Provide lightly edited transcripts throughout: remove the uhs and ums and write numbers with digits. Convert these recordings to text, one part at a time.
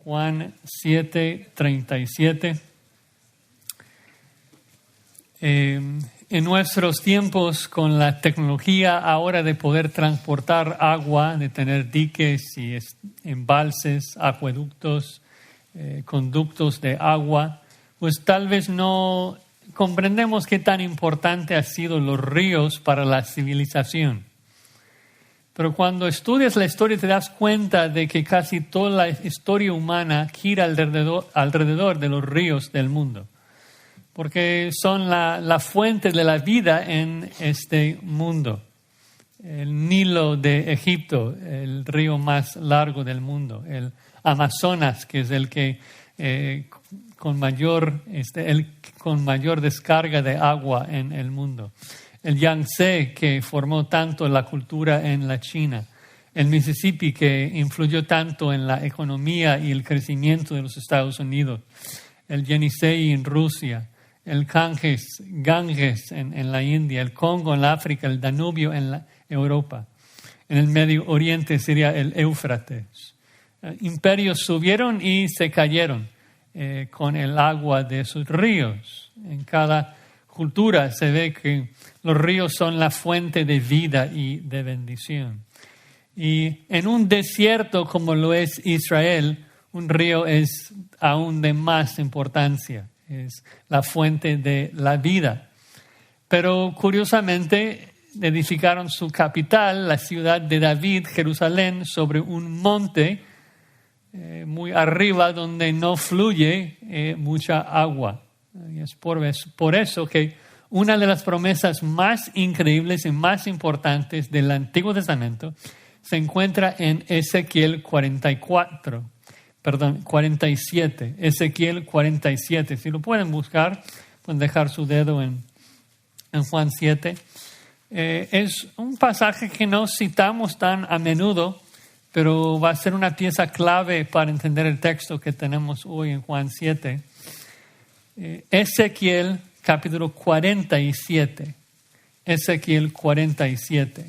Juan 7:37. En nuestros tiempos, con la tecnología ahora de poder transportar agua, de tener diques y embalses, acueductos, conductos de agua, pues tal vez no comprendemos qué tan importante han sido los ríos para la civilización. Pero cuando estudias la historia te das cuenta de que casi toda la historia humana gira alrededor de los ríos del mundo, porque son la fuente de la vida en este mundo. El Nilo de Egipto, el río más largo del mundo, el Amazonas, que es el que con mayor descarga de agua en el mundo. El Yangtze, que formó tanto la cultura en la China. El Mississippi, que influyó tanto en la economía y el crecimiento de los Estados Unidos. El Yenisei en Rusia. El Ganges en la India. El Congo en la África. El Danubio en la Europa. En el Medio Oriente sería el Éufrates. Imperios subieron y se cayeron con el agua de sus ríos. En cada cultura se ve que los ríos son la fuente de vida y de bendición. Y en un desierto como lo es Israel, un río es aún de más importancia. Es la fuente de la vida. Pero curiosamente edificaron su capital, la ciudad de David, Jerusalén, sobre un monte muy arriba donde no fluye mucha agua. Y es por eso que una de las promesas más increíbles y más importantes del Antiguo Testamento se encuentra en Ezequiel 47. Ezequiel 47. Si lo pueden buscar, pueden dejar su dedo en Juan 7. Es un pasaje que no citamos tan a menudo, pero va a ser una pieza clave para entender el texto que tenemos hoy en Juan 7. Ezequiel capítulo 47. Ezequiel 47.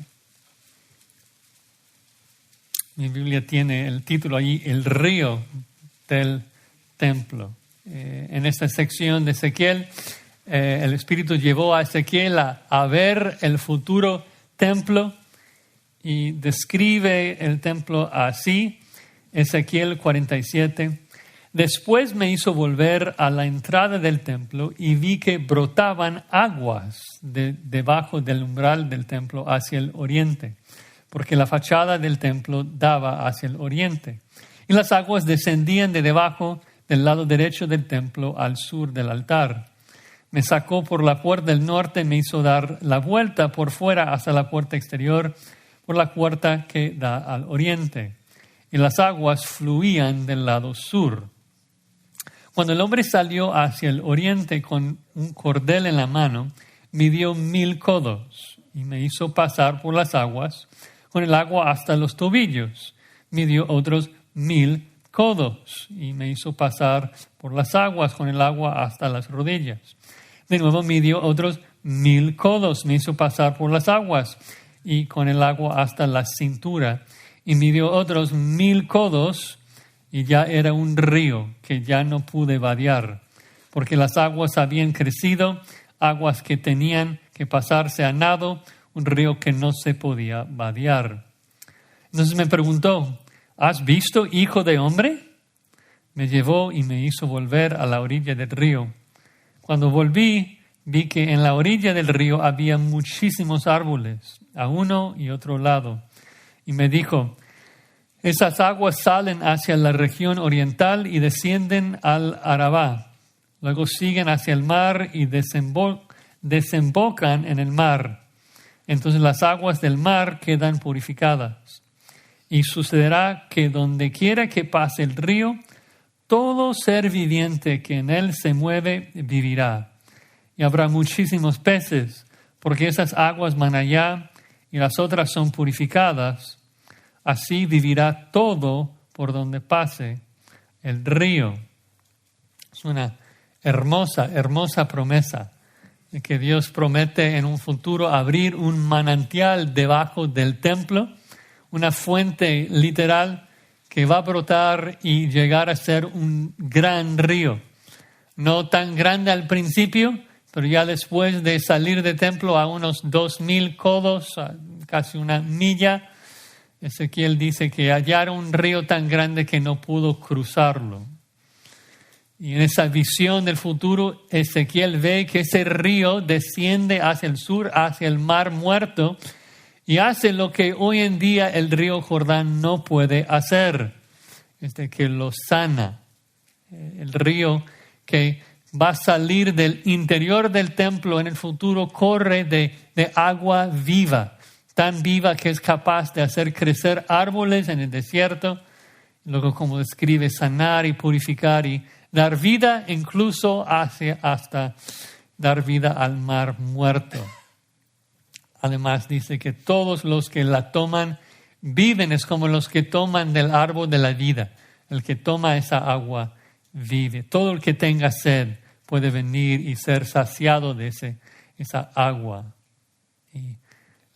Mi Biblia tiene el título allí, El río del templo. En esta sección de Ezequiel, el Espíritu llevó a Ezequiel a ver el futuro templo y describe el templo así. Ezequiel 47. Después me hizo volver a la entrada del templo y vi que brotaban aguas debajo del umbral del templo hacia el oriente, porque la fachada del templo daba hacia el oriente. Y las aguas descendían de debajo del lado derecho del templo al sur del altar. Me sacó por la puerta del norte, me hizo dar la vuelta por fuera hasta la puerta exterior, por la puerta que da al oriente. Y las aguas fluían del lado sur. Cuando el hombre salió hacia el oriente con un cordel en la mano, midió 1000 codos y me hizo pasar por las aguas con el agua hasta los tobillos. Midió otros 1000 codos y me hizo pasar por las aguas con el agua hasta las rodillas. De nuevo midió otros 1000 codos, me hizo pasar por las aguas y con el agua hasta la cintura. Y midió otros 1000 codos y ya era un río que ya no pude vadear, porque las aguas habían crecido, aguas que tenían que pasarse a nado, un río que no se podía vadear. Entonces me preguntó, ¿has visto, hijo de hombre? Me llevó y me hizo volver a la orilla del río. Cuando volví, vi que en la orilla del río había muchísimos árboles, a uno y otro lado. Y me dijo, esas aguas salen hacia la región oriental y descienden al Arabá. Luego siguen hacia el mar y desembocan en el mar. Entonces las aguas del mar quedan purificadas. Y sucederá que donde quiera que pase el río, todo ser viviente que en él se mueve vivirá. Y habrá muchísimos peces, porque esas aguas van allá y las otras son purificadas. Así vivirá todo por donde pase el río. Es una hermosa promesa de que Dios promete en un futuro abrir un manantial debajo del templo, una fuente literal que va a brotar y llegar a ser un gran río. No tan grande al principio, pero ya después de salir del templo a unos 2,000 codos, a casi una milla, Ezequiel dice que hallaron un río tan grande que no pudo cruzarlo. Y en esa visión del futuro, Ezequiel ve que ese río desciende hacia el sur, hacia el Mar Muerto, y hace lo que hoy en día el río Jordán no puede hacer, que lo sana. El río que va a salir del interior del templo en el futuro corre de agua viva, tan viva que es capaz de hacer crecer árboles en el desierto, luego como describe sanar y purificar y dar vida incluso hasta dar vida al Mar Muerto. Además dice que todos los que la toman viven, es como los que toman del árbol de la vida. El que toma esa agua vive. Todo el que tenga sed puede venir y ser saciado de esa agua. Y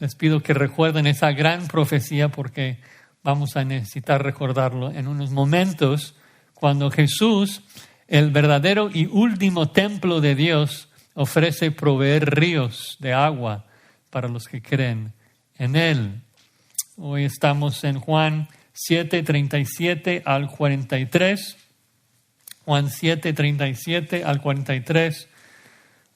les pido que recuerden esa gran profecía porque vamos a necesitar recordarlo en unos momentos cuando Jesús, el verdadero y último templo de Dios, ofrece proveer ríos de agua para los que creen en Él. Hoy estamos en Juan 7:37 al 43. Juan 7:37 al 43.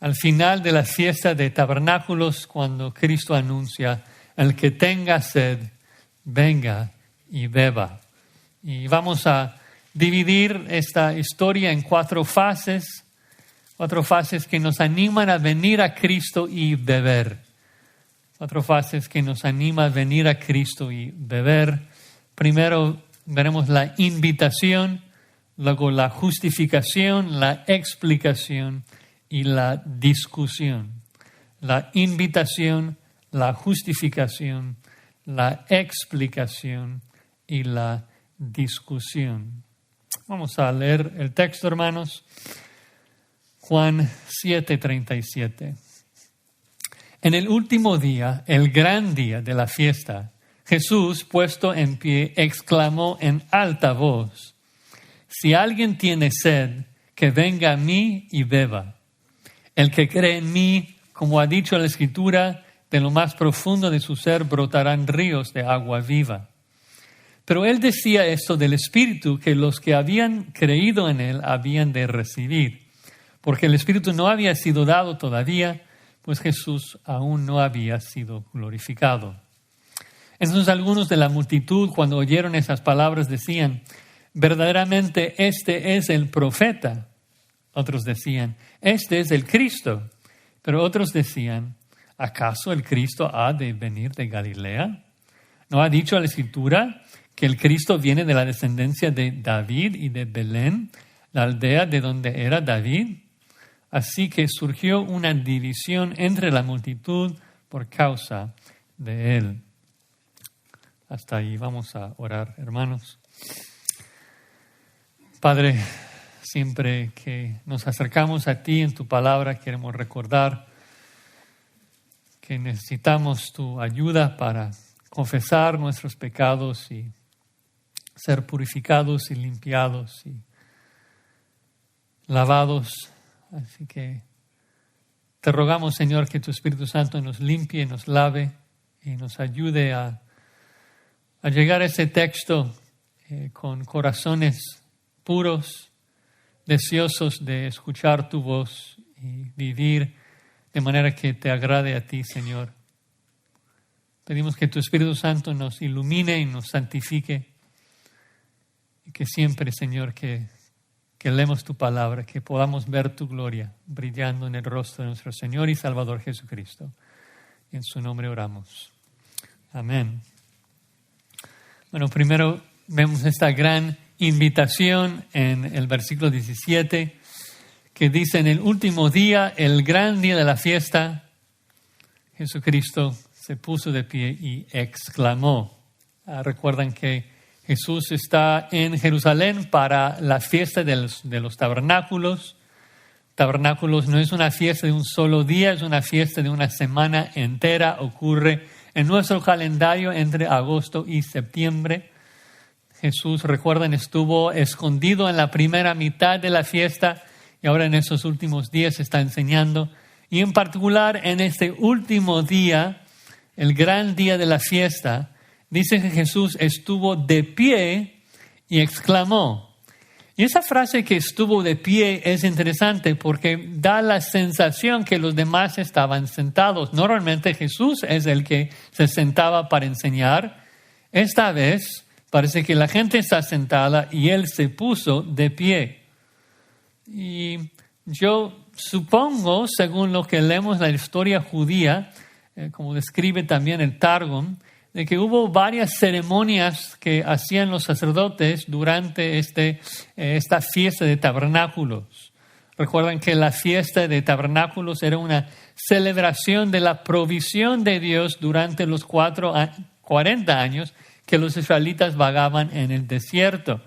Al final de la fiesta de tabernáculos, cuando Cristo anuncia: el que tenga sed, venga y beba. Y vamos a dividir esta historia en 4 fases que nos animan a venir a Cristo y beber. 4 fases que nos animan a venir a Cristo y beber. Primero veremos la invitación, luego la justificación, la explicación y la discusión. La invitación, la justificación, la explicación y la discusión. Vamos a leer el texto, hermanos. Juan 7:37. En el último día, el gran día de la fiesta, Jesús, puesto en pie, exclamó en alta voz: si alguien tiene sed, que venga a mí y beba. El que cree en mí, como ha dicho la Escritura, de lo más profundo de su ser brotarán ríos de agua viva. Pero él decía esto del Espíritu que los que habían creído en él habían de recibir, porque el Espíritu no había sido dado todavía, pues Jesús aún no había sido glorificado. Entonces algunos de la multitud, cuando oyeron esas palabras, decían: verdaderamente este es el profeta. Otros decían: este es el Cristo. Pero otros decían: ¿acaso el Cristo ha de venir de Galilea? ¿No ha dicho la Escritura que el Cristo viene de la descendencia de David y de Belén, la aldea de donde era David? Así que surgió una división entre la multitud por causa de él. Hasta ahí vamos a orar, hermanos. Padre, siempre que nos acercamos a ti en tu palabra, queremos recordar que necesitamos tu ayuda para confesar nuestros pecados y ser purificados y limpiados y lavados. Así que te rogamos, Señor, que tu Espíritu Santo nos limpie, nos lave y nos ayude a llegar a ese texto con corazones puros, deseosos de escuchar tu voz y vivir de manera que te agrade a ti, Señor. Pedimos que tu Espíritu Santo nos ilumine y nos santifique y que siempre, Señor, que leemos tu palabra, que podamos ver tu gloria brillando en el rostro de nuestro Señor y Salvador Jesucristo. Y en su nombre oramos. Amén. Bueno, primero vemos esta gran invitación en el versículo 17, que dice: en el último día, el gran día de la fiesta, Jesucristo se puso de pie y exclamó. Recuerdan que Jesús está en Jerusalén para la fiesta de los tabernáculos. Tabernáculos no es una fiesta de un solo día, es una fiesta de una semana entera. Ocurre en nuestro calendario entre agosto y septiembre. Jesús, recuerden, estuvo escondido en la primera mitad de la fiesta y ahora en esos últimos días está enseñando. Y en particular en este último día, el gran día de la fiesta, dice que Jesús estuvo de pie y exclamó. Y esa frase que estuvo de pie es interesante porque da la sensación que los demás estaban sentados. Normalmente Jesús es el que se sentaba para enseñar. Esta vez parece que la gente está sentada y él se puso de pie. Y yo supongo, según lo que leemos en la historia judía, como describe también el Targum, de que hubo varias ceremonias que hacían los sacerdotes durante esta fiesta de tabernáculos. Recuerdan que la fiesta de tabernáculos era una celebración de la provisión de Dios durante los 40 años que los israelitas vagaban en el desierto.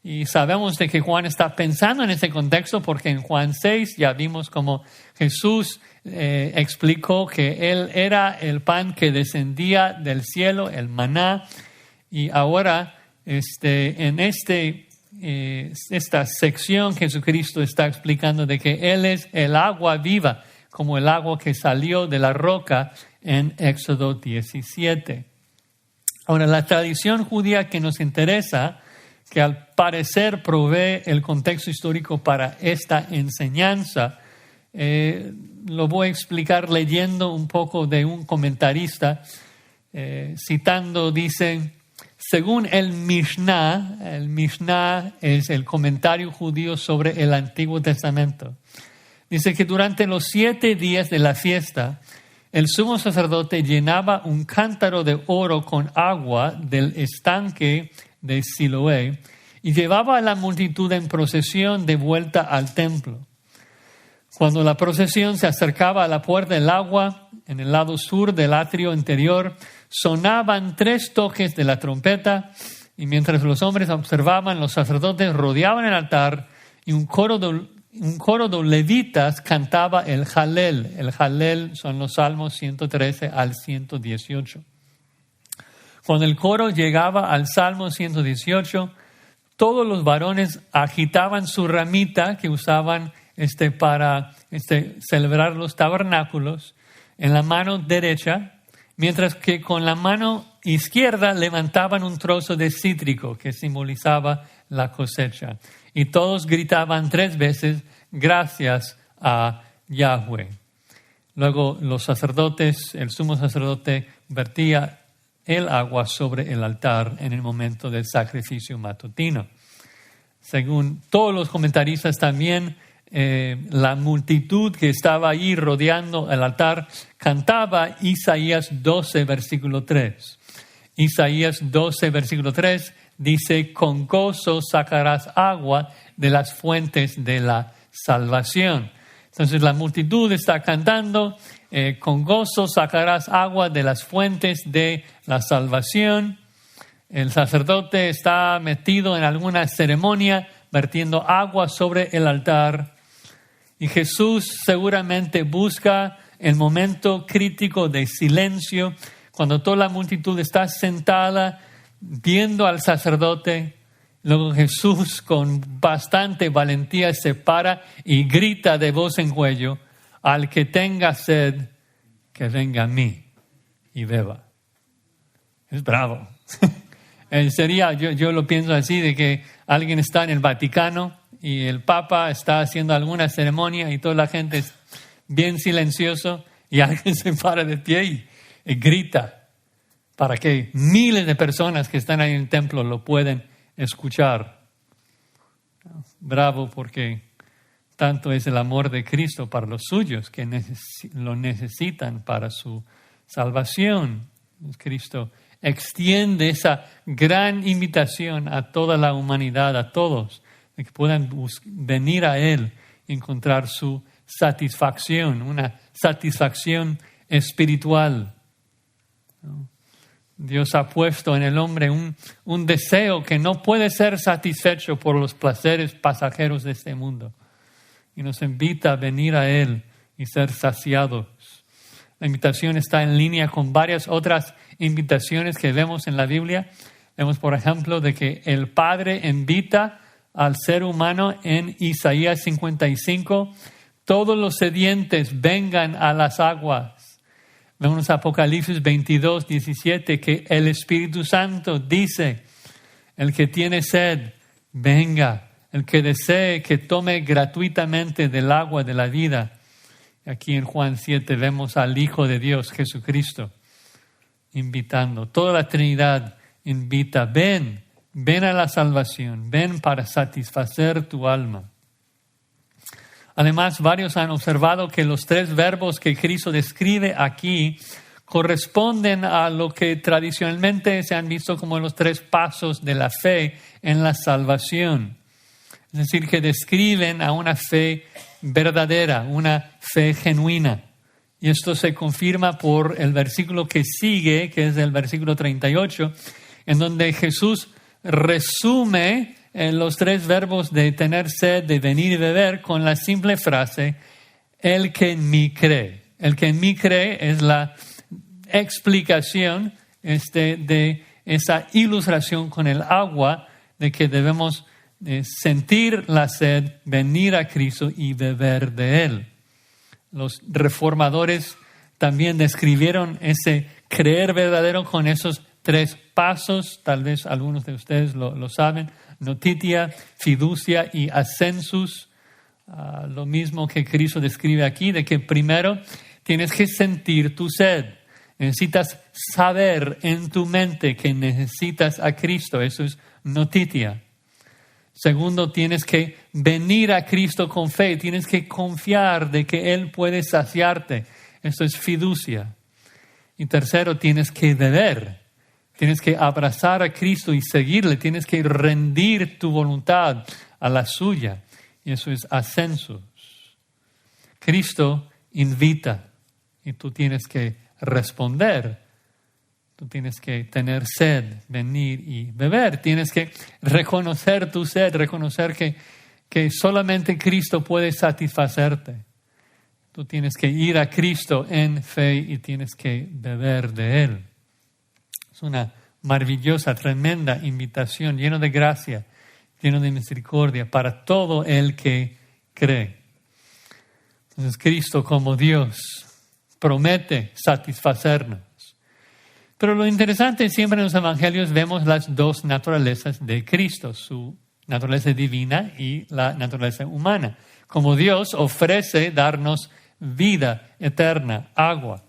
Y sabemos de que Juan está pensando en ese contexto porque en Juan 6 ya vimos como Jesús explicó que Él era el pan que descendía del cielo, el maná. Y ahora en esta sección Jesucristo está explicando de que Él es el agua viva, como el agua que salió de la roca en Éxodo 17. Ahora, la tradición judía que nos interesa, que al parecer provee el contexto histórico para esta enseñanza, lo voy a explicar leyendo un poco de un comentarista, citando, dice, según el Mishnah es el comentario judío sobre el Antiguo Testamento, dice que durante los 7 días de la fiesta, el sumo sacerdote llenaba un cántaro de oro con agua del estanque de Siloé y llevaba a la multitud en procesión de vuelta al templo. Cuando la procesión se acercaba a la puerta del agua, en el lado sur del atrio interior, sonaban 3 toques de la trompeta y mientras los hombres observaban, los sacerdotes rodeaban el altar y un coro de levitas cantaba el Jalel. El Jalel son los Salmos 113 al 118. Cuando el coro llegaba al Salmo 118, todos los varones agitaban su ramita que usaban para celebrar los tabernáculos en la mano derecha, mientras que con la mano izquierda levantaban un trozo de cítrico que simbolizaba la cosecha. Y todos gritaban 3 veces, gracias a Yahweh. Luego los sacerdotes, el sumo sacerdote vertía el agua sobre el altar en el momento del sacrificio matutino. Según todos los comentaristas también, la multitud que estaba ahí rodeando el altar cantaba Isaías 12, versículo 3. Isaías 12, versículo 3 dice, con gozo sacarás agua de las fuentes de la salvación. Entonces la multitud está cantando, con gozo sacarás agua de las fuentes de la salvación. El sacerdote está metido en alguna ceremonia, vertiendo agua sobre el altar. Y Jesús seguramente busca el momento crítico de silencio, cuando toda la multitud está sentada viendo al sacerdote. Luego Jesús con bastante valentía se para y grita de voz en cuello, al que tenga sed, que venga a mí y beba. Es bravo. Sería, yo lo pienso así, de que alguien está en el Vaticano y el Papa está haciendo alguna ceremonia y toda la gente es bien silencioso y alguien se para de pie y grita para que miles de personas que están ahí en el templo lo puedan escuchar. Bravo, porque tanto es el amor de Cristo para los suyos que lo necesitan para su salvación. Cristo extiende esa gran invitación a toda la humanidad, a todos, de que puedan venir a Él y encontrar su satisfacción, una satisfacción espiritual. Dios ha puesto en el hombre un deseo que no puede ser satisfecho por los placeres pasajeros de este mundo. Y nos invita a venir a Él y ser saciados. La invitación está en línea con varias otras invitaciones que vemos en la Biblia, Vemos, por ejemplo, de que el Padre invita al ser humano en Isaías 55, todos los sedientes vengan a las aguas. Vemos Apocalipsis 22, 17, que el Espíritu Santo dice, el que tiene sed, venga. El que desee, que tome gratuitamente del agua de la vida. Aquí en Juan 7 vemos al Hijo de Dios, Jesucristo, invitando. Toda la Trinidad invita, ven a la salvación, ven para satisfacer tu alma. Además, varios han observado que los tres verbos que Cristo describe aquí corresponden a lo que tradicionalmente se han visto como los tres pasos de la fe en la salvación. Es decir, que describen a una fe verdadera, una fe genuina. Y esto se confirma por el versículo que sigue, que es el versículo 38, en donde Jesús resume los tres verbos de tener sed, de venir y beber, con la simple frase, el que en mí cree. El que en mí cree es la explicación de esa ilustración con el agua, de que debemos sentir la sed, venir a Cristo y beber de Él. Los reformadores también describieron ese creer verdadero con esos tres pasos. Tal vez algunos de ustedes lo saben. Notitia, fiducia y ascensus. Lo mismo que Cristo describe aquí, de que primero tienes que sentir tu sed. Necesitas saber en tu mente que necesitas a Cristo. Eso es notitia. Segundo, tienes que venir a Cristo con fe. Tienes que confiar de que Él puede saciarte. Esto es fiducia. Y tercero, tienes que beber. Tienes que abrazar a Cristo y seguirle. Tienes que rendir tu voluntad a la suya. Y eso es ascensus. Cristo invita y tú tienes que responder. Tú tienes que tener sed, venir y beber. Tienes que reconocer tu sed, reconocer que solamente Cristo puede satisfacerte. Tú tienes que ir a Cristo en fe y tienes que beber de Él. Es una maravillosa, tremenda invitación, lleno de gracia, lleno de misericordia para todo el que cree. Entonces Cristo como Dios promete satisfacernos. Pero lo interesante, siempre en los evangelios vemos las dos naturalezas de Cristo, su naturaleza divina y la naturaleza humana. Como Dios ofrece darnos vida eterna, agua.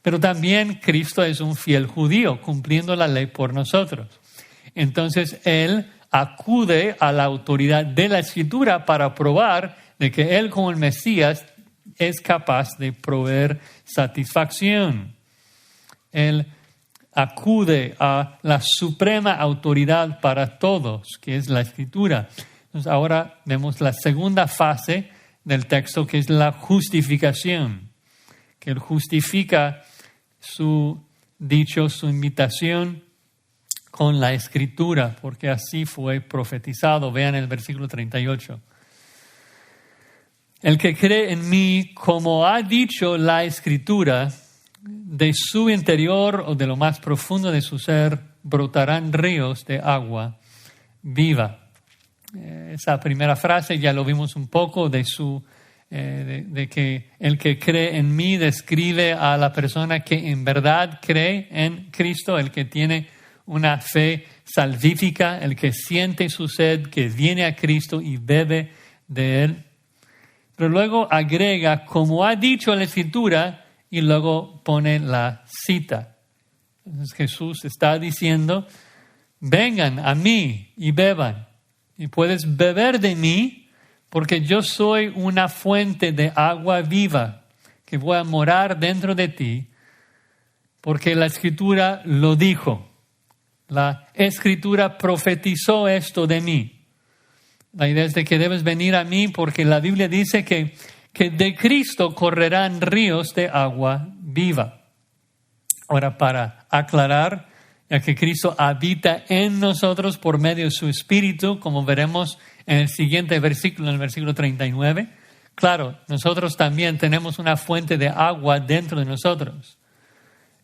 Pero también Cristo es un fiel judío, cumpliendo la ley por nosotros. Entonces Él acude a la autoridad de la Escritura para probar de que Él como el Mesías es capaz de proveer satisfacción. Él acude a la suprema autoridad para todos, que es la Escritura. Entonces ahora vemos la segunda fase del texto, que es la justificación, que Él justifica su dicho, su invitación con la Escritura, porque así fue profetizado. Vean el versículo 38. El que cree en mí, como ha dicho la Escritura, de su interior o de lo más profundo de su ser brotarán ríos de agua viva. Esa primera frase ya lo vimos un poco de que el que cree en mí describe a la persona que en verdad cree en Cristo, el que tiene una fe salvífica, el que siente su sed, que viene a Cristo y bebe de Él. Pero luego agrega, como ha dicho la Escritura, y luego pone la cita. Entonces Jesús está diciendo, vengan a mí y beban. Y puedes beber de mí porque yo soy una fuente de agua viva que voy a morar dentro de ti porque la Escritura lo dijo. La Escritura profetizó esto de mí. La idea es de que debes venir a mí porque la Biblia dice que de Cristo correrán ríos de agua viva. Ahora, para aclarar, ya que Cristo habita en nosotros por medio de su Espíritu, como veremos en el siguiente versículo, en el versículo 39, claro, nosotros también tenemos una fuente de agua dentro de nosotros.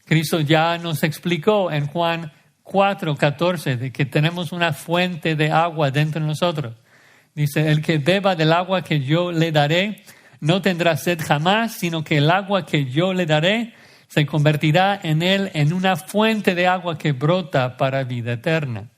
Cristo ya nos explicó en Juan 4:14, de que tenemos una fuente de agua dentro de nosotros. Dice, el que beba del agua que yo le daré no tendrá sed jamás, sino que el agua que yo le daré se convertirá en él en una fuente de agua que brota para vida eterna.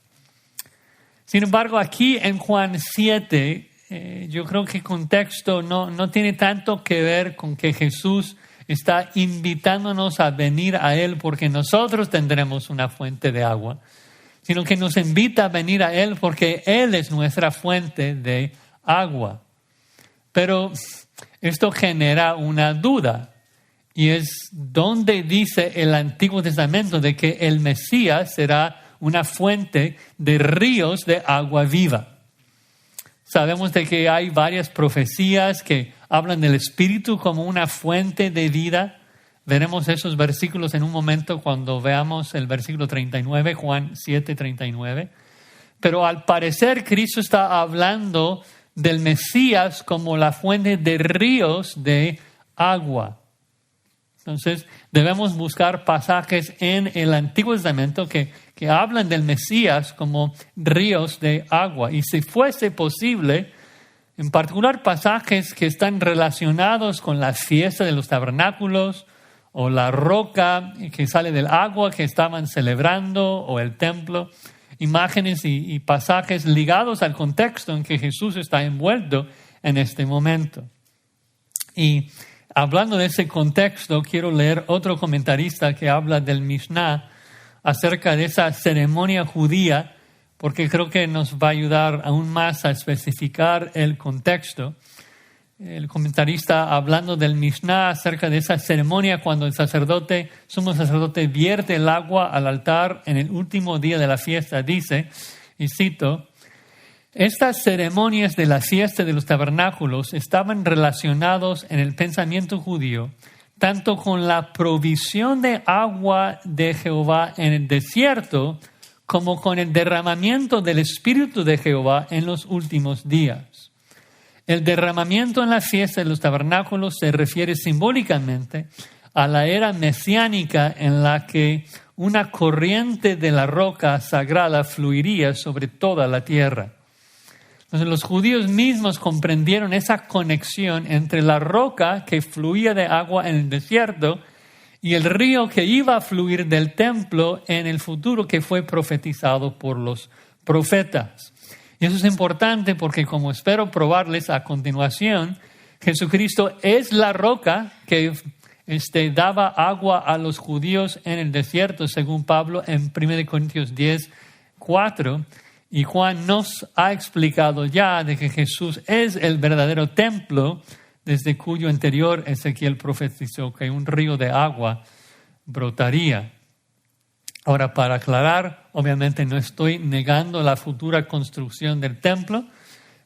Sin embargo, aquí en Juan 7, yo creo que el contexto no tiene tanto que ver con que Jesús está invitándonos a venir a Él porque nosotros tendremos una fuente de agua, sino que nos invita a venir a Él porque Él es nuestra fuente de agua. Pero esto genera una duda, y es donde dice el Antiguo Testamento de que el Mesías será una fuente de ríos de agua viva. Sabemos de que hay varias profecías que hablan del Espíritu como una fuente de vida. Veremos esos versículos en un momento cuando veamos el versículo 39, Juan 7:39. Pero al parecer Cristo está hablando del Mesías como la fuente de ríos de agua. Entonces debemos buscar pasajes en el Antiguo Testamento que hablan del Mesías como ríos de agua. Y si fuese posible, en particular pasajes que están relacionados con la fiesta de los tabernáculos o la roca que sale del agua que estaban celebrando o el templo, imágenes y pasajes ligados al contexto en que Jesús está envuelto en este momento. Y hablando de ese contexto, quiero leer otro comentarista que habla del Mishnah acerca de esa ceremonia judía, porque creo que nos va a ayudar aún más a especificar el contexto. El comentarista hablando del Mishnah acerca de esa ceremonia cuando el sumo sacerdote vierte el agua al altar en el último día de la fiesta, dice, y cito, estas ceremonias de la fiesta de los tabernáculos estaban relacionados en el pensamiento judío tanto con la provisión de agua de Jehová en el desierto como con el derramamiento del Espíritu de Jehová en los últimos días. El derramamiento en la fiesta de los tabernáculos se refiere simbólicamente a la era mesiánica en la que una corriente de la roca sagrada fluiría sobre toda la tierra. Entonces los judíos mismos comprendieron esa conexión entre la roca que fluía de agua en el desierto y el río que iba a fluir del templo en el futuro que fue profetizado por los profetas. Y eso es importante porque, como espero probarles a continuación, Jesucristo es la roca que daba agua a los judíos en el desierto, según Pablo en 1 Corintios 10:4. Y Juan nos ha explicado ya de que Jesús es el verdadero templo, desde cuyo interior Ezequiel profetizó que un río de agua brotaría. Ahora, para aclarar, obviamente no estoy negando la futura construcción del templo,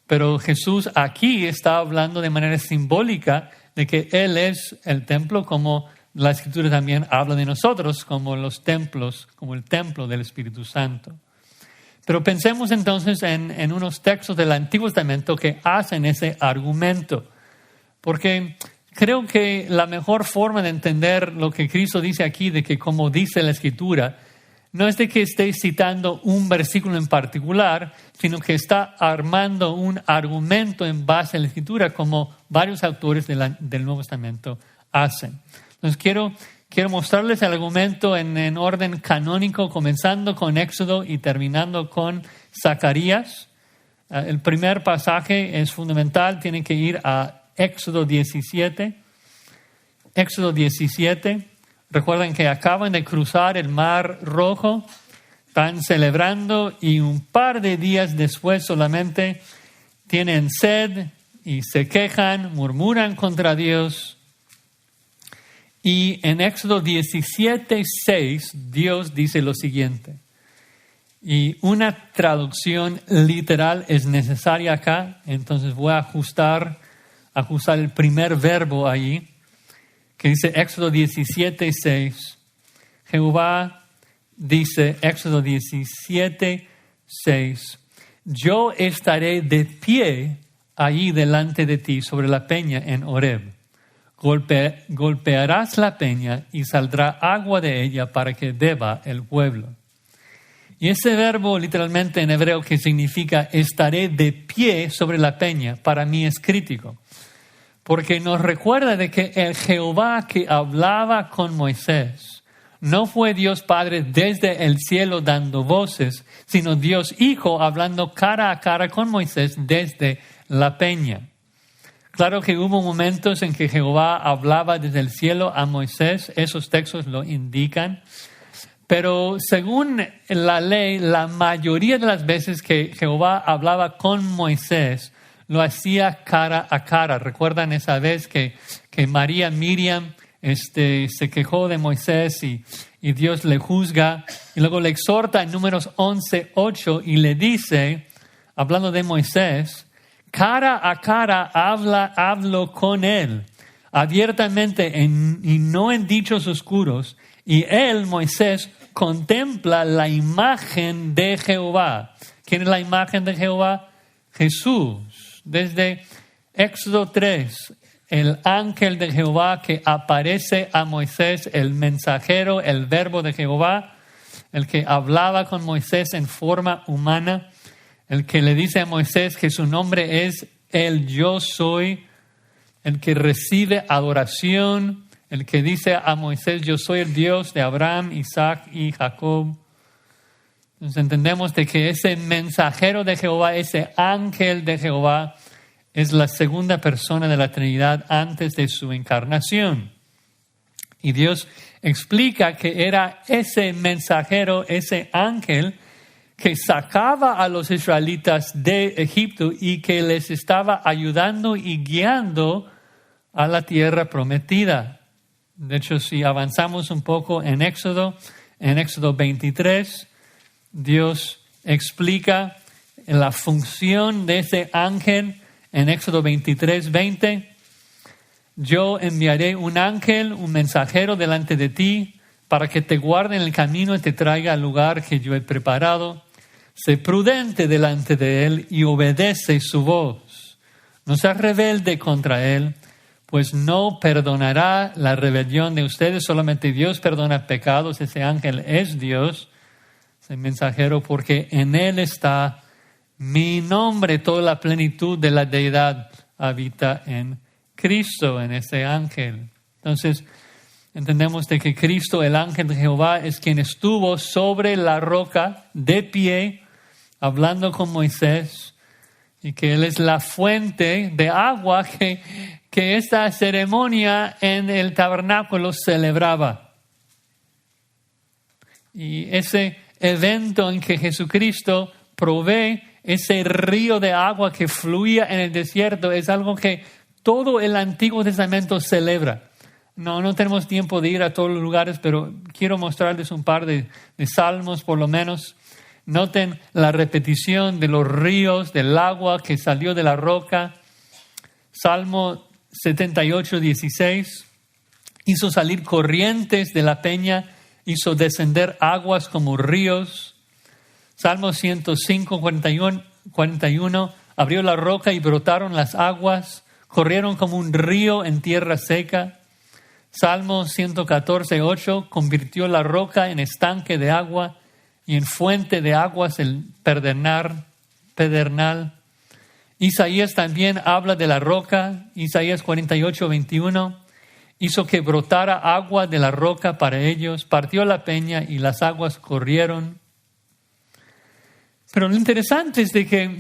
pero Jesús aquí está hablando de manera simbólica de que Él es el templo, como la Escritura también habla de nosotros como los templos, como el templo del Espíritu Santo. Pero pensemos entonces en unos textos del Antiguo Testamento que hacen ese argumento, porque creo que la mejor forma de entender lo que Cristo dice aquí, de que como dice la Escritura, no es de que esté citando un versículo en particular, sino que está armando un argumento en base a la Escritura, como varios autores del Nuevo Testamento hacen. Entonces quiero mostrarles el argumento en orden canónico, comenzando con Éxodo y terminando con Zacarías. El primer pasaje es fundamental, tienen que ir a Éxodo 17. Éxodo 17. Recuerden que acaban de cruzar el Mar Rojo, están celebrando y un par de días después solamente tienen sed y se quejan, murmuran contra Dios. Y en Éxodo 17:6 Dios dice lo siguiente, y una traducción literal es necesaria acá, entonces voy a ajustar el primer verbo ahí, que dice Éxodo 17:6. Jehová dice, Éxodo 17:6, yo estaré de pie allí delante de ti sobre la peña en Horeb. Golpearás la peña y saldrá agua de ella para que beba el pueblo. Y ese verbo literalmente en hebreo que significa estaré de pie sobre la peña, para mí es crítico. Porque nos recuerda de que el Jehová que hablaba con Moisés no fue Dios Padre desde el cielo dando voces, sino Dios Hijo hablando cara a cara con Moisés desde la peña. Claro que hubo momentos en que Jehová hablaba desde el cielo a Moisés, esos textos lo indican. Pero según la ley, la mayoría de las veces que Jehová hablaba con Moisés, lo hacía cara a cara. ¿Recuerdan esa vez que Miriam se quejó de Moisés y Dios le juzga? Y luego le exhorta en Números 11:8 y le dice, hablando de Moisés, cara a cara hablo con él, abiertamente y no en dichos oscuros. Y él, Moisés, contempla la imagen de Jehová. ¿Quién es la imagen de Jehová? Jesús. Desde Éxodo 3, el ángel de Jehová que aparece a Moisés, el mensajero, el verbo de Jehová, el que hablaba con Moisés en forma humana, el que le dice a Moisés que su nombre es el Yo Soy, el que recibe adoración, el que dice a Moisés, yo soy el Dios de Abraham, Isaac y Jacob. Entonces entendemos de que ese mensajero de Jehová, ese ángel de Jehová, es la segunda persona de la Trinidad antes de su encarnación. Y Dios explica que era ese mensajero, ese ángel, que sacaba a los israelitas de Egipto y que les estaba ayudando y guiando a la tierra prometida. De hecho, si avanzamos un poco en Éxodo 23, Dios explica la función de ese ángel en Éxodo 23:20. Yo enviaré un ángel, un mensajero delante de ti, para que te guarde en el camino y te traiga al lugar que yo he preparado. Sé prudente delante de él y obedece su voz. No seas rebelde contra él, pues no perdonará la rebelión de ustedes. Solamente Dios perdona pecados. Ese ángel es Dios, ese mensajero, porque en él está mi nombre. Toda la plenitud de la deidad habita en Cristo, en ese ángel. Entonces, entendemos de que Cristo, el ángel de Jehová, es quien estuvo sobre la roca, de pie, hablando con Moisés, y que Él es la fuente de agua que esta ceremonia en el tabernáculo celebraba. Y ese evento en que Jesucristo provee ese río de agua que fluía en el desierto es algo que todo el Antiguo Testamento celebra. No tenemos tiempo de ir a todos los lugares, pero quiero mostrarles un par de salmos por lo menos. Noten la repetición de los ríos, del agua que salió de la roca. Salmo 78:16. Hizo salir corrientes de la peña, hizo descender aguas como ríos. Salmo 105:41. Abrió la roca y brotaron las aguas, corrieron como un río en tierra seca. Salmo 114:8. Convirtió la roca en estanque de agua y en fuente de aguas el pedernal. Isaías también habla de la roca. Isaías 48:21. Hizo que brotara agua de la roca para ellos, partió la peña y las aguas corrieron. Pero lo interesante es de que,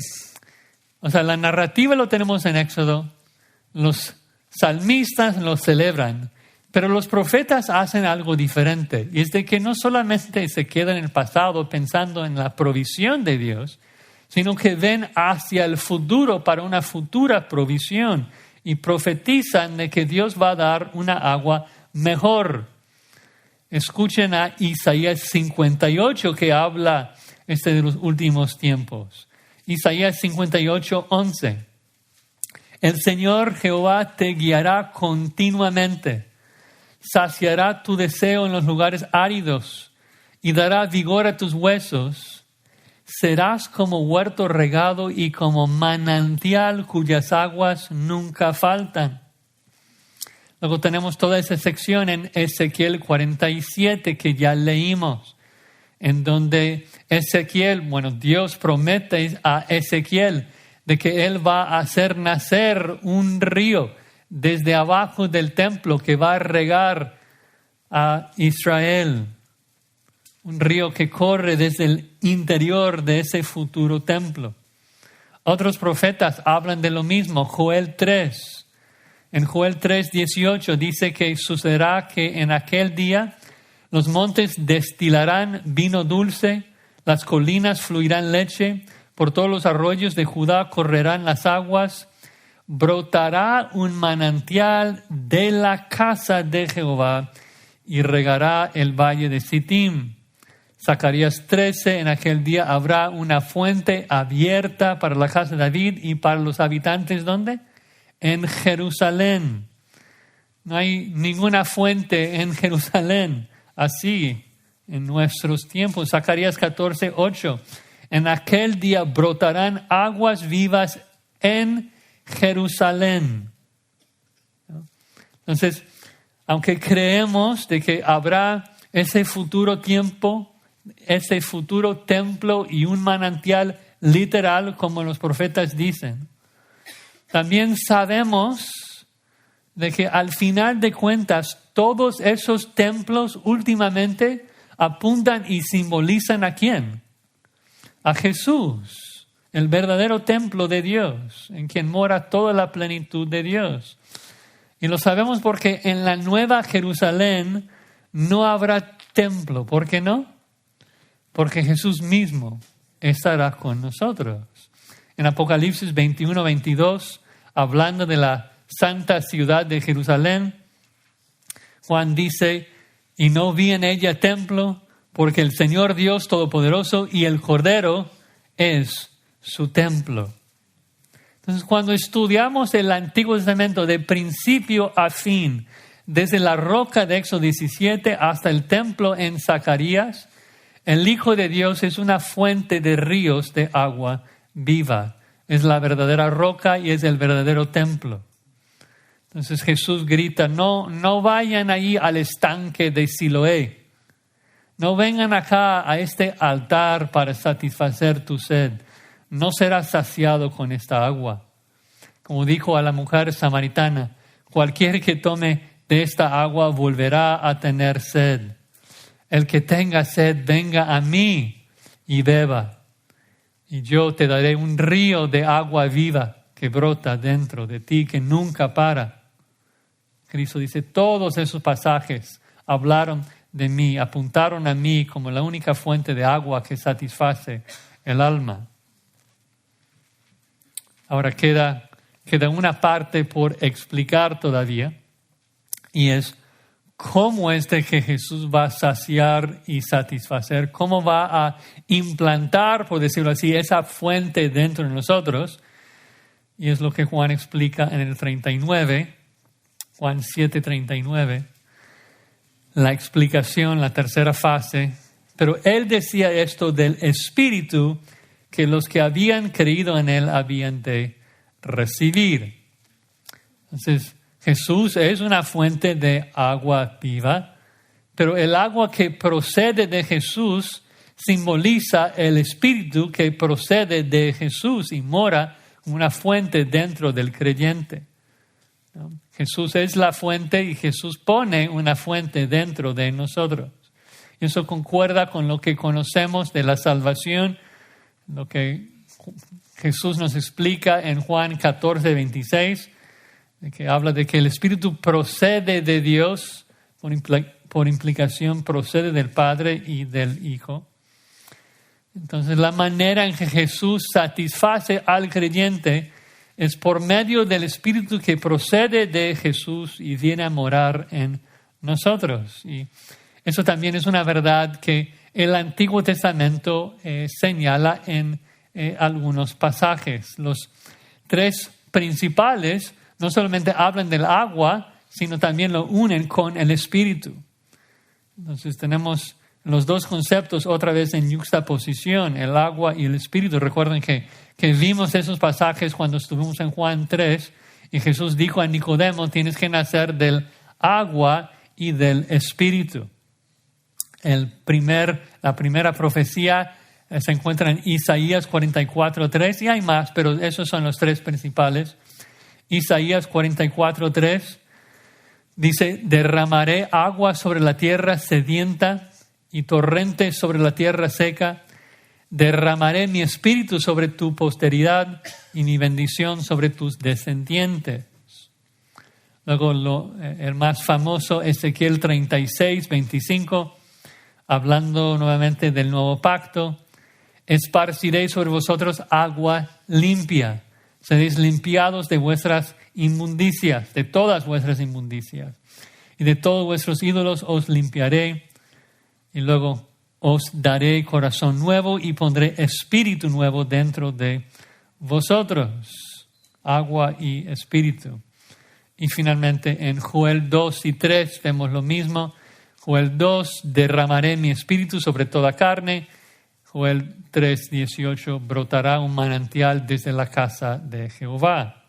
la narrativa lo tenemos en Éxodo, los salmistas lo celebran, pero los profetas hacen algo diferente. Y es de que no solamente se quedan en el pasado pensando en la provisión de Dios, sino que ven hacia el futuro para una futura provisión y profetizan de que Dios va a dar una agua mejor. Escuchen a Isaías 58 que habla de los últimos tiempos. Isaías 58:11. El Señor Jehová te guiará continuamente, saciará tu deseo en los lugares áridos y dará vigor a tus huesos. Serás como huerto regado y como manantial cuyas aguas nunca faltan. Luego tenemos toda esa sección en Ezequiel 47 que ya leímos. en donde Dios promete a Ezequiel de que él va a hacer nacer un río desde abajo del templo que va a regar a Israel. Un río que corre desde el interior de ese futuro templo. Otros profetas hablan de lo mismo. Joel 3. En Joel 3:18 dice que sucederá que en aquel día los montes destilarán vino dulce, las colinas fluirán leche, por todos los arroyos de Judá correrán las aguas, brotará un manantial de la casa de Jehová y regará el valle de Sittim. Zacarías 13, en aquel día habrá una fuente abierta para la casa de David y para los habitantes, ¿dónde? En Jerusalén. No hay ninguna fuente en Jerusalén así en nuestros tiempos. Zacarías 14:8. En aquel día brotarán aguas vivas en Jerusalén. Entonces, aunque creemos de que habrá ese futuro tiempo, ese futuro templo y un manantial literal, como los profetas dicen, también sabemos de que al final de cuentas todos esos templos últimamente apuntan y simbolizan ¿a quién? A Jesús, el verdadero templo de Dios, en quien mora toda la plenitud de Dios. Y lo sabemos porque en la Nueva Jerusalén no habrá templo. ¿Por qué no? Porque Jesús mismo estará con nosotros. En Apocalipsis 21-22, hablando de la santa ciudad de Jerusalén, Juan dice, y no vi en ella templo, porque el Señor Dios Todopoderoso y el Cordero es su templo. Entonces, cuando estudiamos el Antiguo Testamento de principio a fin, desde la roca de Éxodo 17 hasta el templo en Zacarías, el Hijo de Dios es una fuente de ríos de agua viva. Es la verdadera roca y es el verdadero templo. Entonces Jesús grita, no vayan ahí al estanque de Siloé. No vengan acá a este altar para satisfacer tu sed. No serás saciado con esta agua. Como dijo a la mujer samaritana, cualquiera que tome de esta agua volverá a tener sed. El que tenga sed, venga a mí y beba. Y yo te daré un río de agua viva que brota dentro de ti, que nunca para. Cristo dice, todos esos pasajes hablaron de mí, apuntaron a mí como la única fuente de agua que satisface el alma. Ahora queda una parte por explicar todavía, y es cómo es de que Jesús va a saciar y satisfacer, cómo va a implantar, por decirlo así, esa fuente dentro de nosotros. Y es lo que Juan explica en el 39, Juan 7:39, la explicación, la tercera fase. Pero él decía esto del Espíritu que los que habían creído en él habían de recibir. Entonces, Jesús es una fuente de agua viva, pero el agua que procede de Jesús simboliza el Espíritu que procede de Jesús y mora como una fuente dentro del creyente. ¿No? Jesús es la fuente y Jesús pone una fuente dentro de nosotros. Y eso concuerda con lo que conocemos de la salvación, lo que Jesús nos explica en Juan 14:26, que habla de que el Espíritu procede de Dios, por implicación procede del Padre y del Hijo. Entonces la manera en que Jesús satisface al creyente es por medio del Espíritu que procede de Jesús y viene a morar en nosotros. Y eso también es una verdad que el Antiguo Testamento señala en algunos pasajes. Los tres principales no solamente hablan del agua, sino también lo unen con el Espíritu. Entonces tenemos los dos conceptos otra vez en yuxtaposición, el agua y el Espíritu. Recuerden que vimos esos pasajes cuando estuvimos en Juan 3 y Jesús dijo a Nicodemo, tienes que nacer del agua y del Espíritu. La primera profecía se encuentra en Isaías 44:3, y hay más, pero esos son los tres principales. Isaías 44:3 dice: derramaré agua sobre la tierra sedienta y torrentes sobre la tierra seca. Derramaré mi espíritu sobre tu posteridad y mi bendición sobre tus descendientes. Luego el más famoso, Ezequiel 36:25, hablando nuevamente del nuevo pacto. Esparciré sobre vosotros agua limpia. Seréis limpiados de vuestras inmundicias, de todas vuestras inmundicias. Y de todos vuestros ídolos os limpiaré. Y luego os daré corazón nuevo y pondré espíritu nuevo dentro de vosotros. Agua y espíritu. Y finalmente en Joel 2:3 vemos lo mismo. Joel 2, derramaré mi espíritu sobre toda carne. Joel 3:18, brotará un manantial desde la casa de Jehová.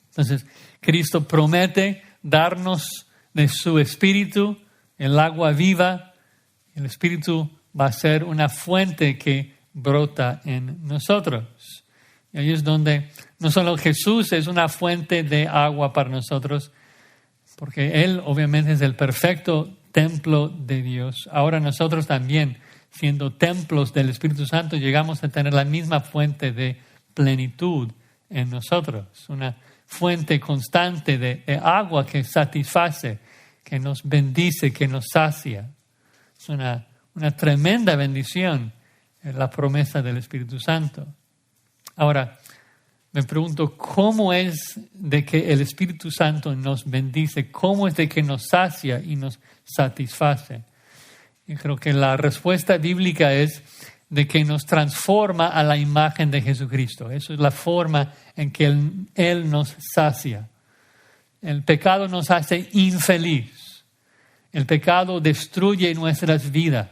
Entonces, Cristo promete darnos de su espíritu, el agua viva. El espíritu va a ser una fuente que brota en nosotros. Y ahí es donde no solo Jesús es una fuente de agua para nosotros, porque Él obviamente es el perfecto templo de Dios. Ahora nosotros también, siendo templos del Espíritu Santo, llegamos a tener la misma fuente de plenitud en nosotros. Una fuente constante de agua que satisface, que nos bendice, que nos sacia. Es una tremenda bendición la promesa del Espíritu Santo. Ahora, me pregunto, ¿cómo es de que el Espíritu Santo nos bendice? ¿Cómo es de que nos sacia y nos satisface? Y creo que la respuesta bíblica es de que nos transforma a la imagen de Jesucristo. Eso es la forma en que Él nos sacia. El pecado nos hace infeliz. El pecado destruye nuestras vidas.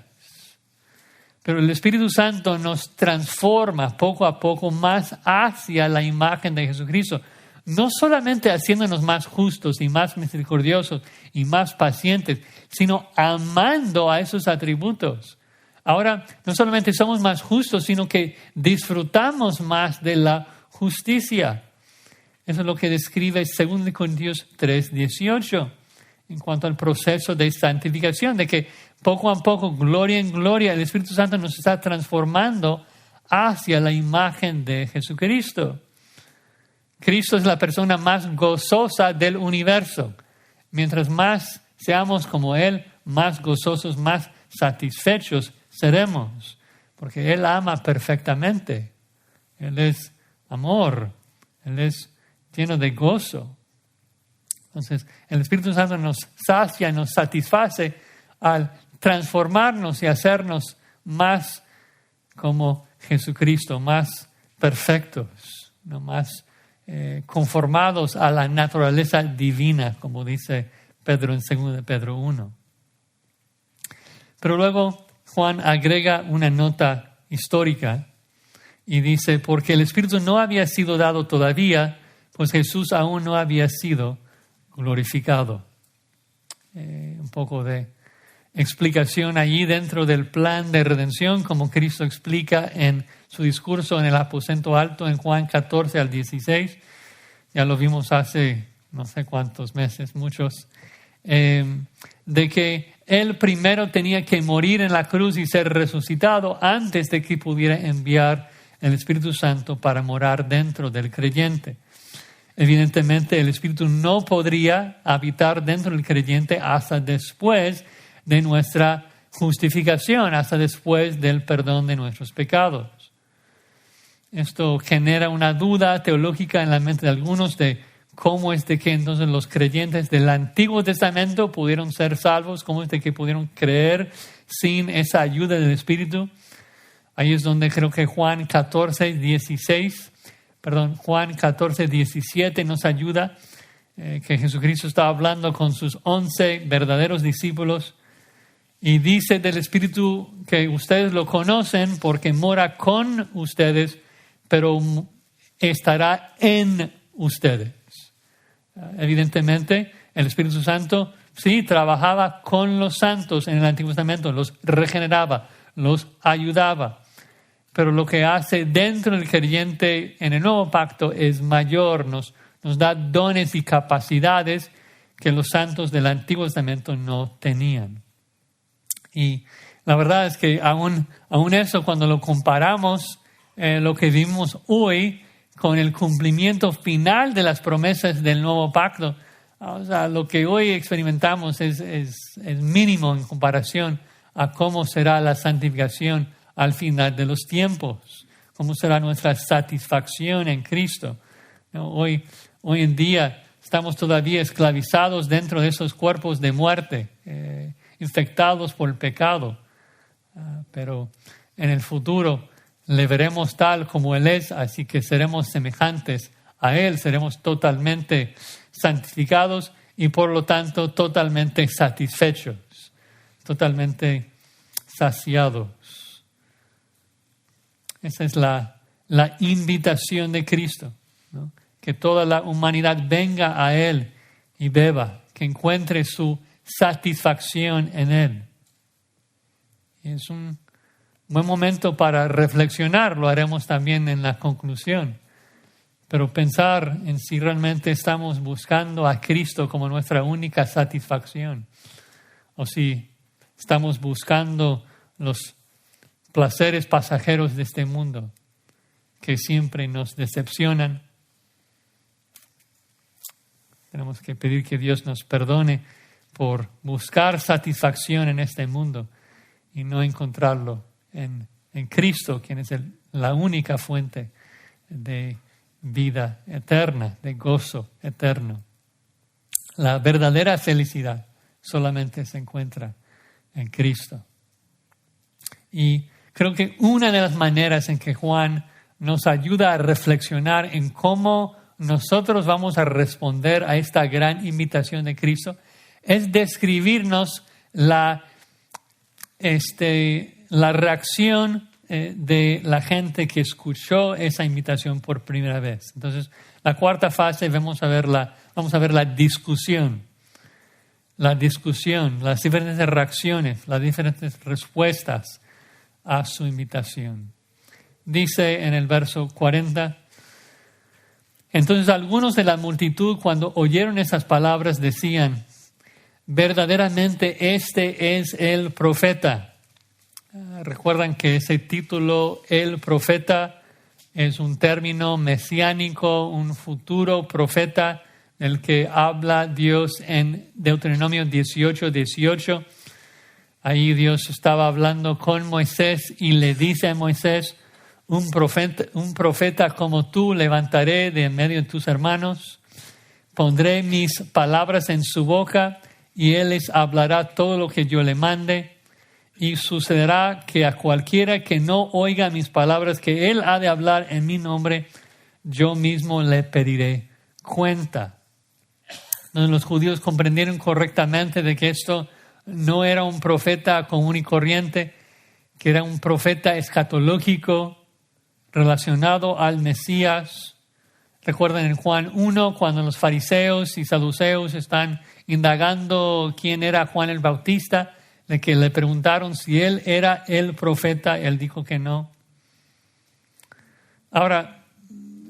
Pero el Espíritu Santo nos transforma poco a poco más hacia la imagen de Jesucristo. No solamente haciéndonos más justos y más misericordiosos y más pacientes, sino amando a esos atributos. Ahora, no solamente somos más justos, sino que disfrutamos más de la justicia. Eso es lo que describe 2 Corintios 3:18 en cuanto al proceso de santificación, de que poco a poco, gloria en gloria, el Espíritu Santo nos está transformando hacia la imagen de Jesucristo. Cristo es la persona más gozosa del universo. Mientras más seamos como Él, más gozosos, más satisfechos seremos. Porque Él ama perfectamente. Él es amor. Él es lleno de gozo. Entonces, el Espíritu Santo nos sacia, nos satisface al transformarnos y hacernos más como Jesucristo, más perfectos, ¿no? Más conformados a la naturaleza divina, como dice Pedro en 2 Pedro 1. Pero luego Juan agrega una nota histórica y dice, porque el Espíritu no había sido dado todavía, pues Jesús aún no había sido glorificado. Un poco de explicación allí dentro del plan de redención, como Cristo explica en su discurso en el aposento alto en Juan 14 al 16. Ya lo vimos hace no sé cuántos meses, muchos, de que Él primero tenía que morir en la cruz y ser resucitado antes de que pudiera enviar el Espíritu Santo para morar dentro del creyente. Evidentemente, el Espíritu no podría habitar dentro del creyente hasta después de nuestra justificación, hasta después del perdón de nuestros pecados. Esto genera una duda teológica en la mente de algunos de cómo es de que entonces los creyentes del Antiguo Testamento pudieron ser salvos, cómo es de que pudieron creer sin esa ayuda del Espíritu. Ahí es donde creo que Juan 14:17 nos ayuda, que Jesucristo está hablando con sus 11 verdaderos discípulos y dice del Espíritu que ustedes lo conocen porque mora con ustedes, pero estará en ustedes. Evidentemente, el Espíritu Santo sí, trabajaba con los santos en el Antiguo Testamento, los regeneraba, los ayudaba. Pero lo que hace dentro del creyente en el Nuevo Pacto es mayor, nos da dones y capacidades que los santos del Antiguo Testamento no tenían. Y la verdad es que aún eso, cuando lo comparamos, lo que vimos hoy con el cumplimiento final de las promesas del Nuevo Pacto, o sea, lo que hoy experimentamos es mínimo en comparación a cómo será la santificación al final de los tiempos, cómo será nuestra satisfacción en Cristo. Hoy en día estamos todavía esclavizados dentro de esos cuerpos de muerte, infectados por el pecado, pero en el futuro le veremos tal como Él es, así que seremos semejantes a Él, seremos totalmente santificados y por lo tanto totalmente satisfechos, totalmente saciados. Esa es la invitación de Cristo, ¿no? Que toda la humanidad venga a Él y beba, que encuentre su satisfacción en Él. Y es un buen momento para reflexionar, lo haremos también en la conclusión, pero pensar en si realmente estamos buscando a Cristo como nuestra única satisfacción o si estamos buscando los placeres pasajeros de este mundo que siempre nos decepcionan. Tenemos que pedir que Dios nos perdone por buscar satisfacción en este mundo y no encontrarlo en Cristo, quien es la única fuente de vida eterna, de gozo eterno. La verdadera felicidad solamente se encuentra en Cristo. Y creo que una de las maneras en que Juan nos ayuda a reflexionar en cómo nosotros vamos a responder a esta gran invitación de Cristo es describirnos la reacción de la gente que escuchó esa invitación por primera vez. Entonces, la cuarta fase vamos a ver la discusión, las diferentes reacciones, las diferentes respuestas a su invitación. Dice en el verso 40, entonces algunos de la multitud cuando oyeron esas palabras decían, verdaderamente este es el profeta. Recuerdan que ese título, el profeta, es un término mesiánico, un futuro profeta del que habla Dios en Deuteronomio 18:18. Ahí Dios estaba hablando con Moisés y le dice a Moisés, un profeta como tú levantaré de en medio de tus hermanos, pondré mis palabras en su boca y él les hablará todo lo que yo le mande. Y sucederá que a cualquiera que no oiga mis palabras que él ha de hablar en mi nombre, yo mismo le pediré cuenta. Entonces los judíos comprendieron correctamente de que esto no era un profeta común y corriente, que era un profeta escatológico relacionado al Mesías. Recuerdan en Juan 1, cuando los fariseos y saduceos están indagando quién era Juan el Bautista, de que le preguntaron si él era el profeta, él dijo que no. Ahora,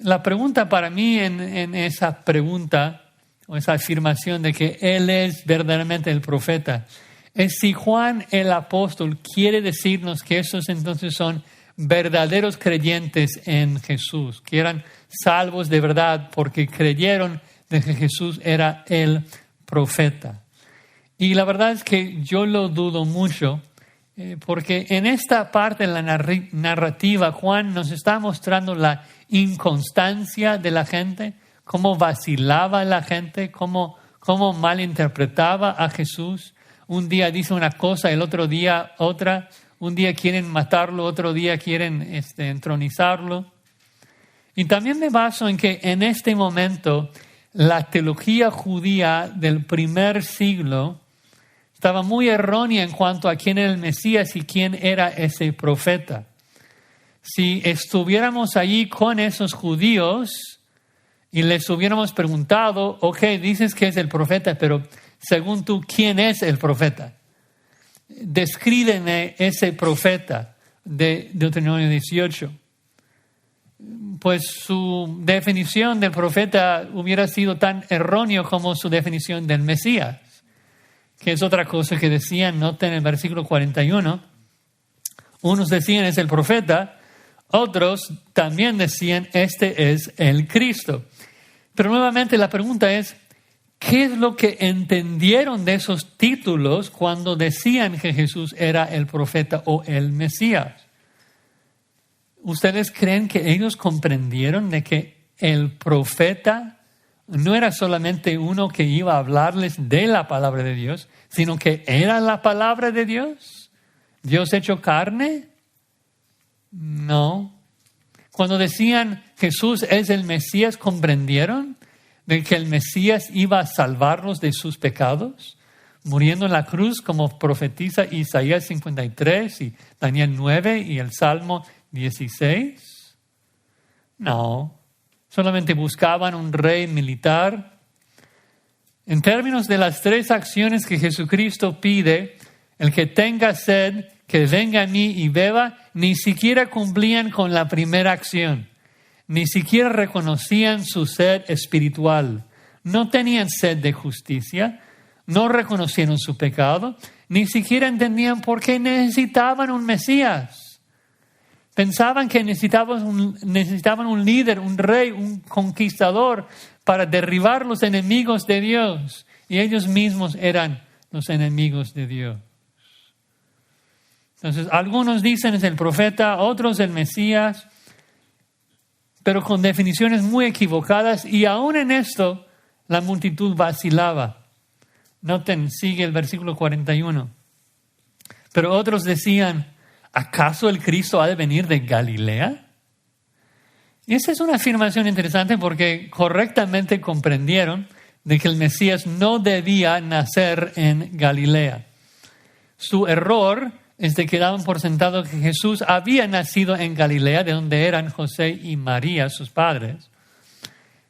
la pregunta para mí en esa pregunta o esa afirmación de que él es verdaderamente el profeta es si Juan el apóstol quiere decirnos que esos entonces son verdaderos creyentes en Jesús, que eran salvos de verdad porque creyeron de que Jesús era el profeta. Y la verdad es que yo lo dudo mucho, porque en esta parte de la narrativa Juan nos está mostrando la inconstancia de la gente, cómo vacilaba la gente, cómo malinterpretaba a Jesús. Un día dice una cosa, el otro día otra. Un día quieren matarlo, otro día quieren entronizarlo. Y también me baso en que en este momento la teología judía del primer siglo estaba muy errónea en cuanto a quién era el Mesías y quién era ese profeta. Si estuviéramos allí con esos judíos y les hubiéramos preguntado, ok, dices que es el profeta, pero según tú, ¿quién es el profeta? Descríbeme ese profeta de Deuteronomio 18. Pues su definición del profeta hubiera sido tan erróneo como su definición del Mesías, que es otra cosa que decían, noten en el versículo 41. Unos decían es el profeta, otros también decían este es el Cristo. Pero nuevamente la pregunta es, ¿qué es lo que entendieron de esos títulos cuando decían que Jesús era el profeta o el Mesías? ¿Ustedes creen que ellos comprendieron de que el profeta no era solamente uno que iba a hablarles de la palabra de Dios, sino que era la palabra de Dios? ¿Dios hecho carne? No. Cuando decían Jesús es el Mesías, ¿comprendieron de que el Mesías iba a salvarlos de sus pecados? Muriendo en la cruz como profetiza Isaías 53 y Daniel 9 y el Salmo 16. No, solamente buscaban un rey militar. En términos de las tres acciones que Jesucristo pide, el que tenga sed, que venga a mí y beba, ni siquiera cumplían con la primera acción. Ni siquiera reconocían su sed espiritual. No tenían sed de justicia, no reconocieron su pecado, ni siquiera entendían por qué necesitaban un Mesías. Pensaban que necesitaban un líder, un rey, un conquistador para derribar los enemigos de Dios. Y ellos mismos eran los enemigos de Dios. Entonces, algunos dicen es el profeta, otros el Mesías, pero con definiciones muy equivocadas. Y aún en esto, la multitud vacilaba. Noten, sigue el versículo 41. Pero otros decían, ¿acaso el Cristo ha de venir de Galilea? Y esa es una afirmación interesante porque correctamente comprendieron de que el Mesías no debía nacer en Galilea. Su error es de que daban por sentado que Jesús había nacido en Galilea, de donde eran José y María, sus padres.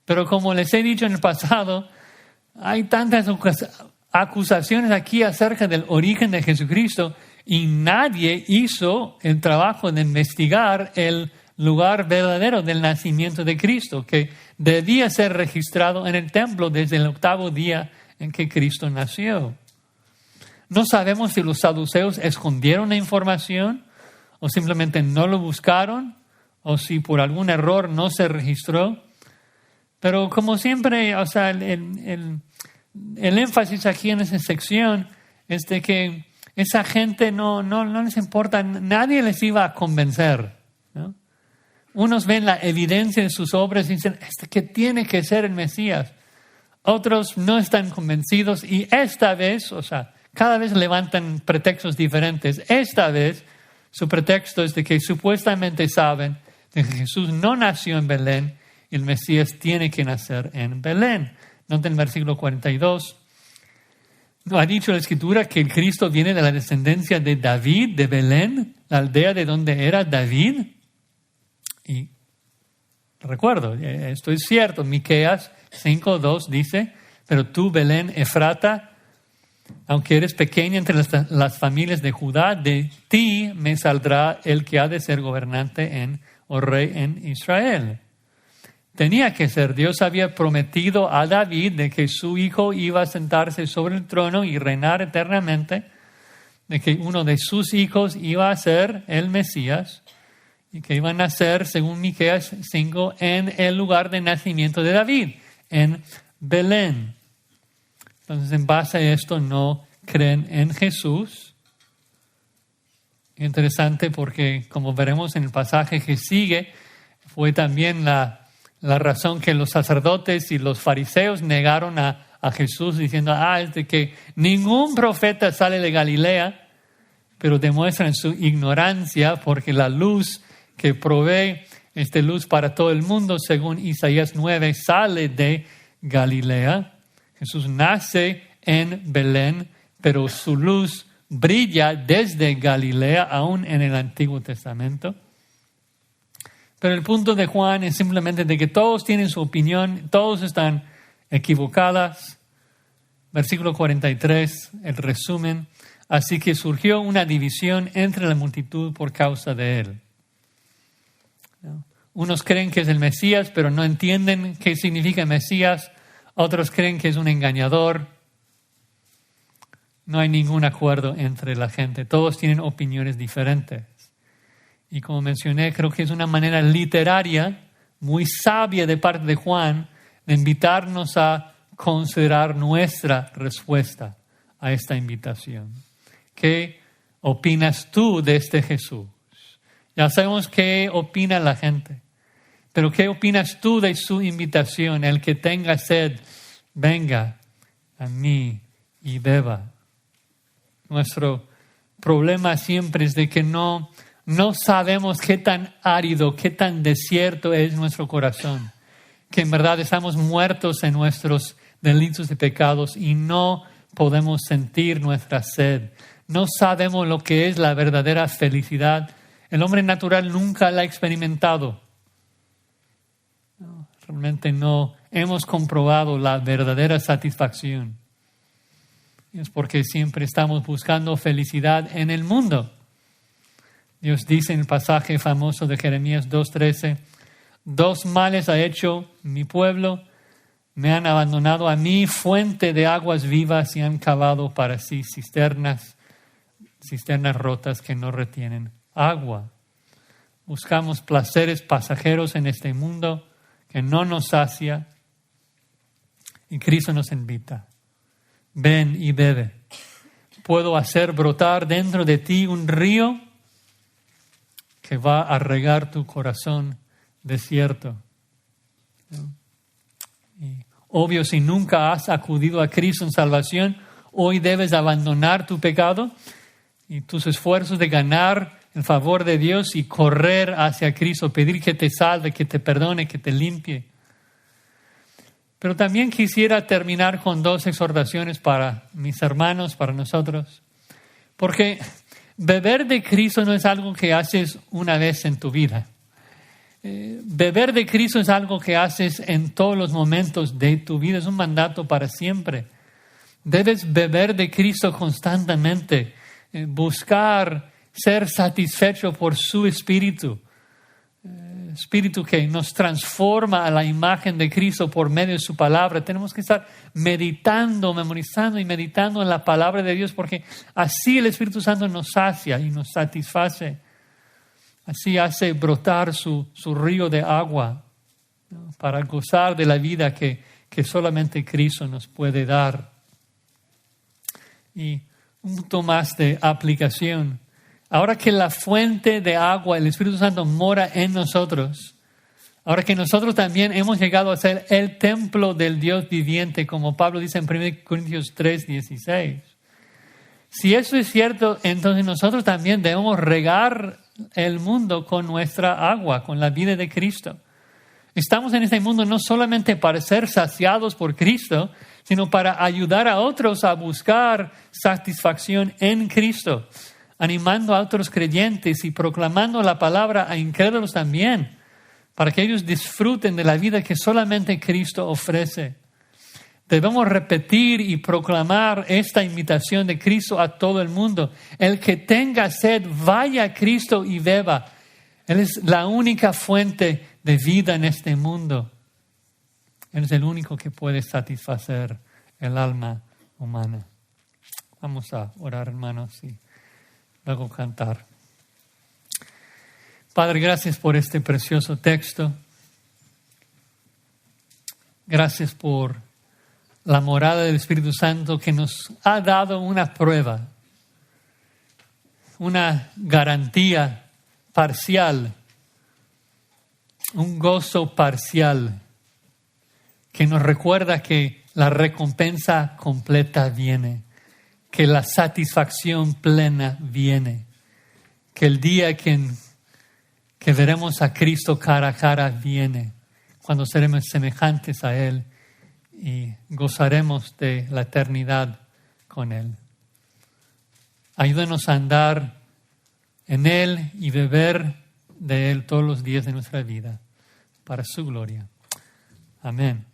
Pero como les he dicho en el pasado, hay tantas acusaciones aquí acerca del origen de Jesucristo y nadie hizo el trabajo de investigar el lugar verdadero del nacimiento de Cristo, que debía ser registrado en el templo desde el 8º día en que Cristo nació. No sabemos si los saduceos escondieron la información o simplemente no lo buscaron o si por algún error no se registró. Pero como siempre, o sea, el énfasis aquí en esa sección es de que esa gente no les importa, nadie les iba a convencer, ¿no? Unos ven la evidencia de sus obras y dicen, que tiene que ser el Mesías. Otros no están convencidos y esta vez, o sea, cada vez levantan pretextos diferentes. Esta vez, su pretexto es de que supuestamente saben de que Jesús no nació en Belén y el Mesías tiene que nacer en Belén. Noten el versículo 42. ¿No ha dicho la Escritura que el Cristo viene de la descendencia de David, de Belén, la aldea de donde era David? Y recuerdo, esto es cierto, Miqueas 5:2 dice, pero tú, Belén Efrata, aunque eres pequeña entre las familias de Judá, de ti me saldrá el que ha de ser gobernante o rey en Israel. Tenía que ser. Dios había prometido a David de que su hijo iba a sentarse sobre el trono y reinar eternamente, de que uno de sus hijos iba a ser el Mesías y que iba a nacer, según Miqueas 5, en el lugar de nacimiento de David, en Belén. Entonces, en base a esto, no creen en Jesús. Interesante porque, como veremos en el pasaje que sigue, fue también la razón que los sacerdotes y los fariseos negaron a Jesús, diciendo, es de que ningún profeta sale de Galilea, pero demuestran su ignorancia porque la luz que provee luz para todo el mundo, según Isaías 9, sale de Galilea. Jesús nace en Belén, pero su luz brilla desde Galilea, aún en el Antiguo Testamento. Pero el punto de Juan es simplemente de que todos tienen su opinión, todos están equivocadas. Versículo 43, el resumen. Así que surgió una división entre la multitud por causa de él. Unos creen que es el Mesías, pero no entienden qué significa Mesías. Otros creen que es un engañador. No hay ningún acuerdo entre la gente. Todos tienen opiniones diferentes. Y como mencioné, creo que es una manera literaria, muy sabia de parte de Juan, de invitarnos a considerar nuestra respuesta a esta invitación. ¿Qué opinas tú de este Jesús? Ya sabemos qué opina la gente, pero ¿qué opinas tú de su invitación? El que tenga sed, venga a mí y beba. Nuestro problema siempre es de que no sabemos qué tan árido, qué tan desierto es nuestro corazón, que en verdad estamos muertos en nuestros delitos y pecados y no podemos sentir nuestra sed. No sabemos lo que es la verdadera felicidad. El hombre natural nunca la ha experimentado. Realmente no hemos comprobado la verdadera satisfacción. Es porque siempre estamos buscando felicidad en el mundo. Dios dice en el pasaje famoso de Jeremías 2:13, 2 males ha hecho mi pueblo, me han abandonado a mí, fuente de aguas vivas, y han cavado para sí cisternas rotas que no retienen agua. Buscamos placeres pasajeros en este mundo que no nos sacia, y Cristo nos invita. Ven y bebe. Puedo hacer brotar dentro de ti un río que va a regar tu corazón desierto. Y obvio, si nunca has acudido a Cristo en salvación, hoy debes abandonar tu pecado y tus esfuerzos de ganar el favor de Dios y correr hacia Cristo, pedir que te salve, que te perdone, que te limpie. Pero también quisiera terminar con 2 exhortaciones para mis hermanos, para nosotros. Porque beber de Cristo no es algo que haces una vez en tu vida. Beber de Cristo es algo que haces en todos los momentos de tu vida. Es un mandato para siempre. Debes beber de Cristo constantemente. Buscar ser satisfecho por su Espíritu. Espíritu que nos transforma a la imagen de Cristo por medio de su palabra. Tenemos que estar meditando, memorizando y meditando en la palabra de Dios, porque así el Espíritu Santo nos sacia y nos satisface. Así hace brotar su río de agua, ¿no? Para gozar de la vida que solamente Cristo nos puede dar. Y un punto más de aplicación. Ahora que la fuente de agua, el Espíritu Santo, mora en nosotros, ahora que nosotros también hemos llegado a ser el templo del Dios viviente, como Pablo dice en 1 Corintios 3:16. Si eso es cierto, entonces nosotros también debemos regar el mundo con nuestra agua, con la vida de Cristo. Estamos en este mundo no solamente para ser saciados por Cristo, sino para ayudar a otros a buscar satisfacción en Cristo, animando a otros creyentes y proclamando la palabra a incrédulos también, para que ellos disfruten de la vida que solamente Cristo ofrece. Debemos repetir y proclamar esta invitación de Cristo a todo el mundo. El que tenga sed, vaya a Cristo y beba. Él es la única fuente de vida en este mundo. Él es el único que puede satisfacer el alma humana. Vamos a orar, hermanos, y luego cantar. Padre, gracias por este precioso texto. Gracias por la morada del Espíritu Santo que nos ha dado una prueba, una garantía parcial, un gozo parcial que nos recuerda que la recompensa completa viene, que la satisfacción plena viene, que el día que veremos a Cristo cara a cara viene, cuando seremos semejantes a Él y gozaremos de la eternidad con Él. Ayúdanos a andar en Él y beber de Él todos los días de nuestra vida, para su gloria. Amén.